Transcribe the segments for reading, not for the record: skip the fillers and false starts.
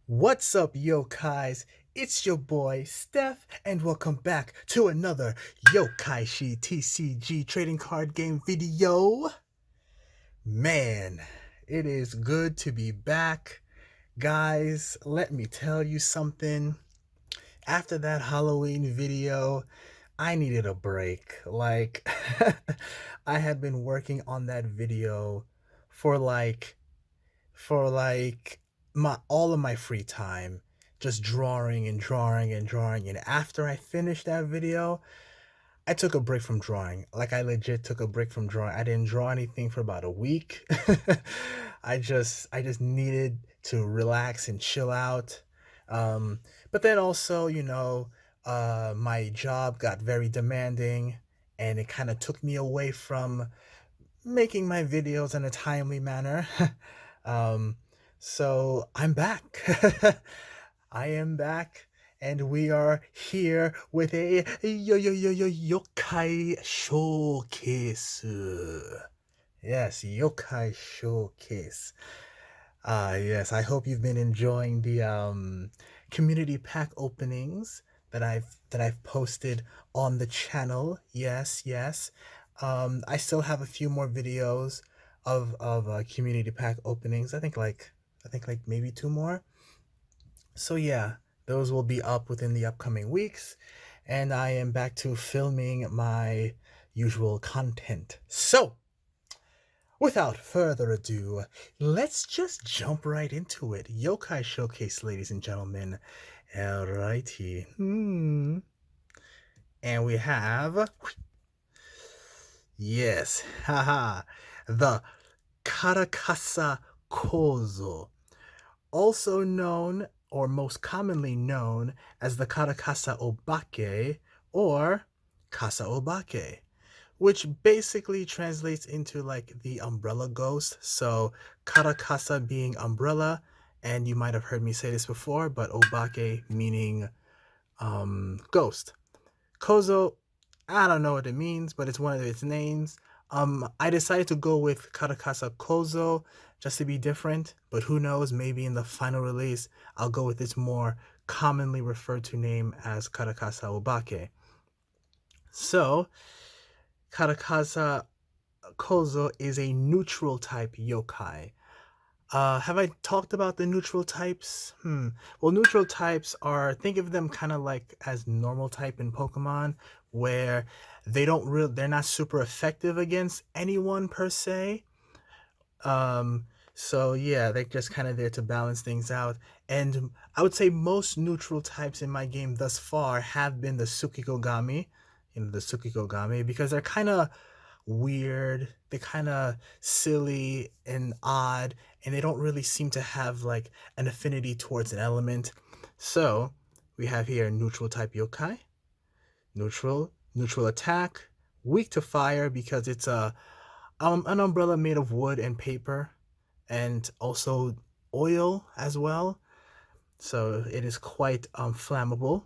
What's up, yokais? It's your boy Steph, and welcome back to another Yokaishi TCG trading card game video. Man, it is good to be back. Guys, let me tell you something. After that Halloween video, I needed a break. I had been working on that video for my all of my free time, just drawing and drawing and drawing. And after I finished that video, I took a break from drawing. Like, I legit took a break from drawing. I didn't draw anything for about a week. I just needed to relax and chill out. But then also, my job got very demanding, and it kind of took me away from making my videos in a timely manner. um, so I'm back. I am back, and we are here with a Yokai Showcase. Yes, Yokai Showcase. Yes, I hope you've been enjoying the community pack openings that I've posted on the channel. Yes, yes. I still have a few more videos of community pack openings. I think like maybe two more. So yeah, those will be up within the upcoming weeks, and I am back to filming my usual content. So, without further ado, let's just jump right into it. Yokai Showcase, ladies and gentlemen. Alrighty. And we have, yes, haha, the Karakasa Kozo, also known, or most commonly known, as the Karakasa Obake or Kasa Obake, which basically translates into like the umbrella ghost. So Karakasa being umbrella, and you might have heard me say this before, but Obake meaning ghost. Kozo, I don't know what it means, but it's one of its names. I decided to go with Karakasa Kozo just to be different, but who knows, maybe in the final release, I'll go with its more commonly referred to name as Karakasa Obake. So, Karakasa Kozo is a neutral type yokai. Have I talked about the neutral types? Well, neutral types are, think of them kind of like as normal type in Pokemon, where they're not super effective against anyone per se. So yeah, they're just kind of there to balance things out. And I would say most neutral types in my game thus far have been the Tsukikogami, because they're kind of weird, they're kind of silly and odd, and they don't really seem to have like an affinity towards an element. So we have here neutral type yokai, neutral attack, weak to fire because it's an umbrella made of wood and paper, and also oil as well. So it is quite flammable.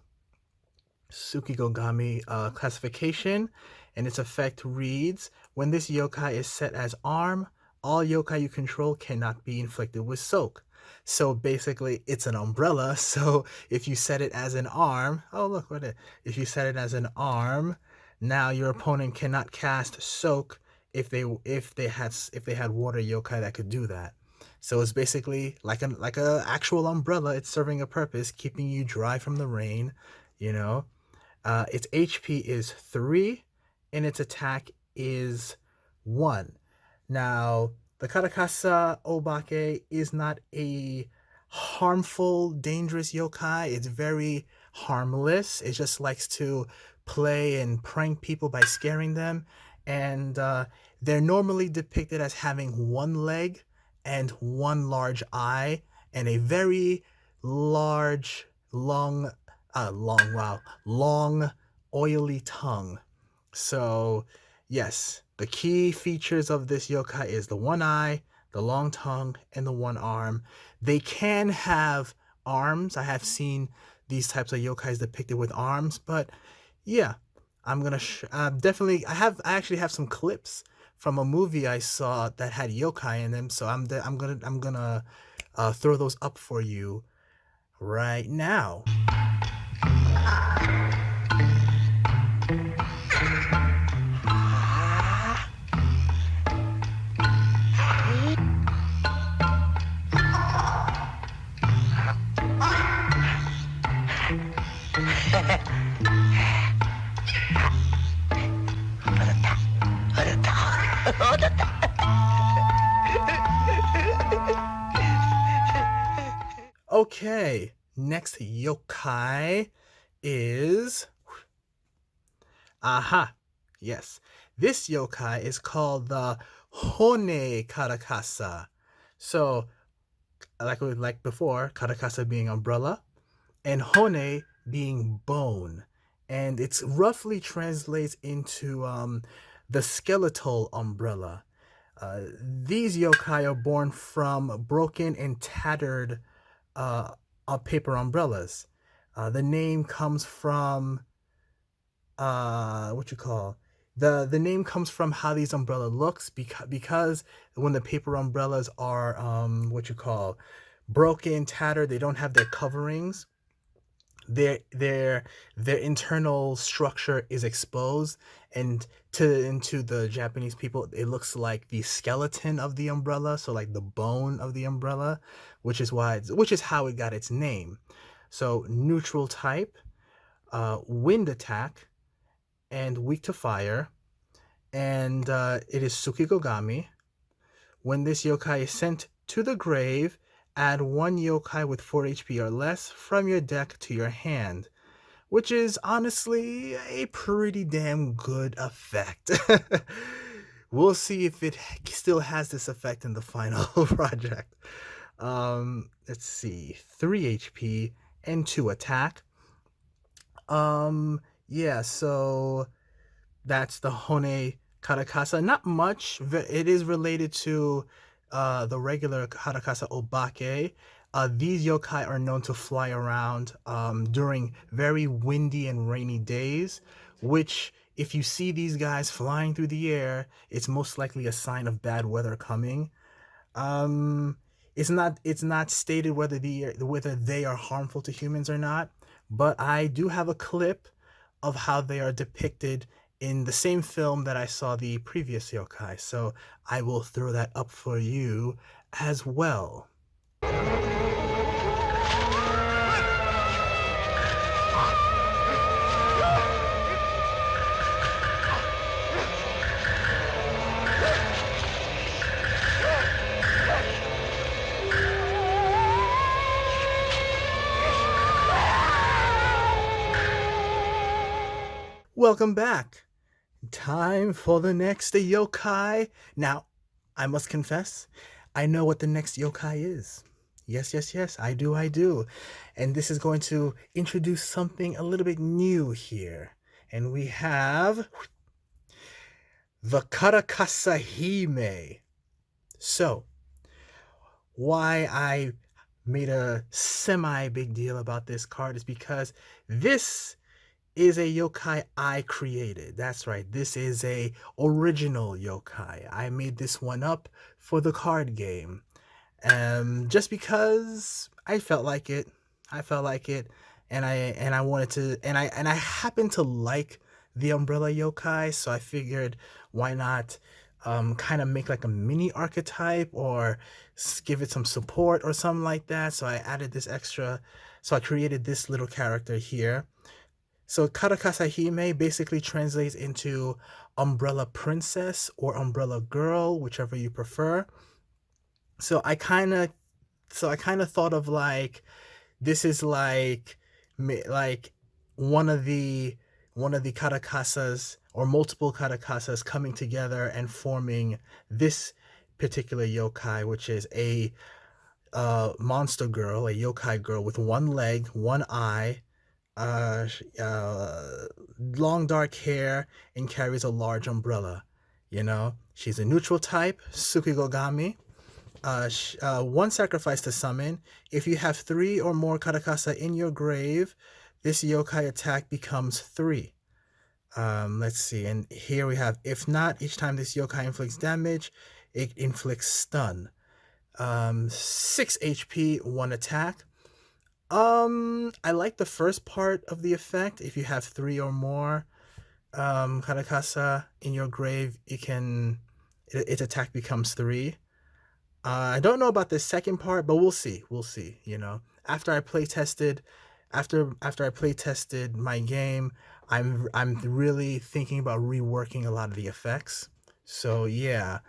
Tsukikogami classification, and its effect reads: when this yokai is set as arm, all yokai you control cannot be inflicted with soak. So basically, it's an umbrella. So if you set it as an arm, oh look what it. If you set it as an arm, now your opponent cannot cast soak if they had water yokai that could do that. So it's basically like a actual umbrella. It's serving a purpose, keeping you dry from the rain, you know. Its HP is 3, and its attack is 1. Now, the Karakasa Obake is not a harmful, dangerous yokai. It's very harmless. It just likes to play and prank people by scaring them. And they're normally depicted as having one leg and one large eye and a very large, long, oily tongue. So, yes, the key features of this yokai is the one eye, the long tongue, and the one arm. They can have arms. I have seen these types of yokais depicted with arms, but yeah, I'm gonna definitely. I actually have some clips from a movie I saw that had yokai in them, so I'm gonna throw those up for you right now. Okay, next yokai is... Aha! Yes, this yokai is called the Hone Karakasa. So, like before, Karakasa being umbrella, and Hone being bone. And it's roughly translates into the skeletal umbrella. These yokai are born from broken and tattered uh, paper umbrellas. The name comes from what you call the name comes from how these umbrella looks, because when the paper umbrellas are what you call broken, tattered, they don't have their coverings. Their internal structure is exposed, and into the Japanese people, it looks like the skeleton of the umbrella, so like the bone of the umbrella, which is how it got its name. So neutral type, wind attack, and weak to fire, and it is Tsukigogami. When this yokai is sent to the grave, add one yokai with 4 HP or less from your deck to your hand, which is honestly a pretty damn good effect. We'll see if it still has this effect in the final project. Let's see, 3 HP and 2 attack. Yeah, so that's the Hone Karakasa. Not much. It is related to the regular Karakasa Obake. These yokai are known to fly around during very windy and rainy days, which, if you see these guys flying through the air, it's most likely a sign of bad weather coming. Um, it's not stated whether they are harmful to humans or not, but I do have a clip of how they are depicted in the same film that I saw the previous yokai, so I will throw that up for you as well. Welcome back. Time for the next yokai. Now, I must confess, I know what the next yokai is. Yes, yes, yes, I do. And this is going to introduce something a little bit new here. And we have the Karakasa Hime. So, why I made a semi big deal about this card is because this is a yokai I created. That's right. This is a original yokai. I made this one up for the card game. Just because I felt like it. I felt like it, and I wanted to, and I happen to like the umbrella yokai, so I figured, why not kind of make like a mini archetype, or give it some support or something like that. So I added this extra, so I created this little character here. So Karakasa Hime basically translates into umbrella princess or umbrella girl, whichever you prefer. So I kind of thought of like, this is like one of the karakasas, or multiple karakasas, coming together and forming this particular yokai, which is a monster girl, a yokai girl with one leg, one eye, uh, long dark hair, and carries a large umbrella. She's a neutral type, Tsukigogami. One sacrifice to summon. If you have 3 or more Karakasa in your grave, this yokai attack becomes 3. Let's see, and here we have, if not, each time this yokai inflicts damage, it inflicts stun. 6 HP, 1 attack. I like the first part of the effect. If you have 3 or more Karakasa in your grave, its attack becomes 3. I don't know about the second part, but we'll see. We'll see. After I play tested, after I play tested my game, I'm really thinking about reworking a lot of the effects. So yeah,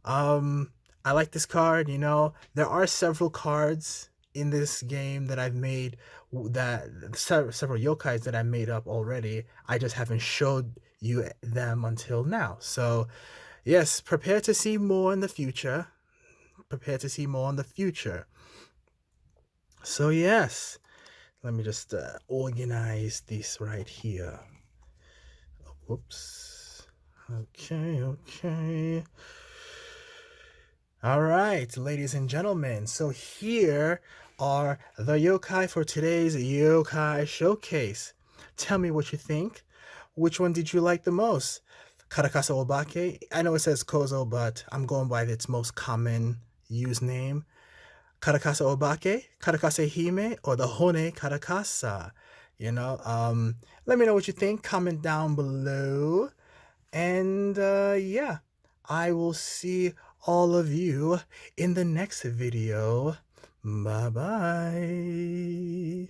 um, I like this card. There are several cards in this game that I've made, that several yokais that I made up already. I just haven't showed you them until now. So yes, prepare to see more in the future. Prepare to see more in the future. So yes, let me just organize this right here. Whoops. Okay. All right, ladies and gentlemen. So here are the yokai for today's Yokai Showcase. Tell me what you think. Which one did you like the most? Karakasa Obake? I know it says Kozo, but I'm going by its most common used name. Karakasa Obake, Karakasa Hime, or the Hone Karakasa. Let me know what you think. Comment down below. And yeah, I will see all of you in the next video. Bye bye.